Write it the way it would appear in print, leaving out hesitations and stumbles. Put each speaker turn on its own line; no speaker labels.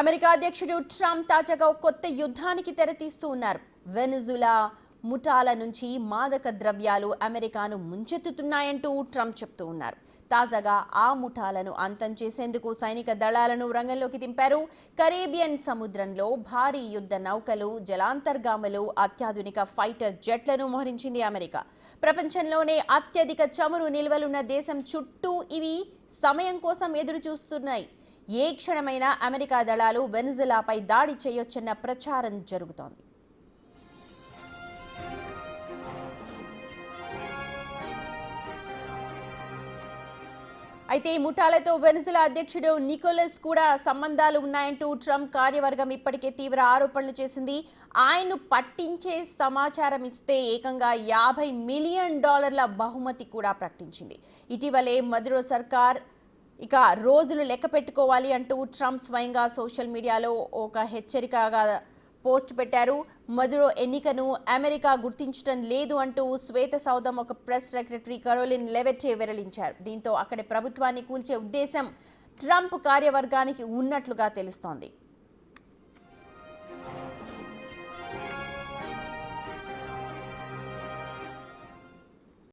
America అధ్యక్షుడు Trump తాజాగా కొత్త యుద్ధానికి తెరతీస్తూ ఉన్నారు. వెనిజులా ముఠాల నుంచి మాదక ద్రవ్యాలు అమెరికాను ముంచెత్తుతున్నాయంటూ ట్రంప్ చెప్తూ ఉన్నారు. తాజాగా ఆ ముఠాలను అంతం చేసేందుకు సైనిక దళాలను రంగంలోకి దింపారు. కరేబియన్ సముద్రంలో భారీ యుద్ధ నౌకలు, జలాంతర్గాములు, అత్యాధునిక ఫైటర్ జెట్లను మోహరించింది అమెరికా. ప్రపంచంలోనే అత్యధిక చమురు నిల్వలున్న దేశం చుట్టూ ఇవి సమయం కోసం ఎదురు చూస్తున్నాయి. ఏ క్షణమైనా అమెరికా దళాలు వెనిజులాపై దాడి చేయొచ్చన్న ప్రచారం జరుగుతోంది. అయితే ఈ ముఠాలతో వెనిజులా అధ్యక్షుడు నికోలస్ కూడా సంబంధాలు ఉన్నాయంటూ ట్రంప్ కార్యవర్గం ఇప్పటికే తీవ్ర ఆరోపణలు చేసింది. ఆయన్ను పట్టించే సమాచారం ఇస్తే ఏకంగా $50 మిలియన్ బహుమతి కూడా ప్రకటించింది. ఇటీవలే మదురో సర్కార్ ఇక రోజులు లెక్క పెట్టుకోవాలి అంటూ ట్రంప్ స్వయంగా సోషల్ మీడియాలో ఒక హెచ్చరికగా పోస్ట్ పెట్టారు. మదురో ఎన్నికను అమెరికా గుర్తించడం లేదు అంటూ శ్వేత సౌధం ఒక ప్రెస్ సెక్రటరీ కరోలిన్ లెవిట్ వెల్లడించారు. దీంతో అక్కడి ప్రభుత్వాన్ని కూల్చే ఉద్దేశం ట్రంప్ కార్యవర్గానికి ఉన్నట్లుగా తెలుస్తోంది.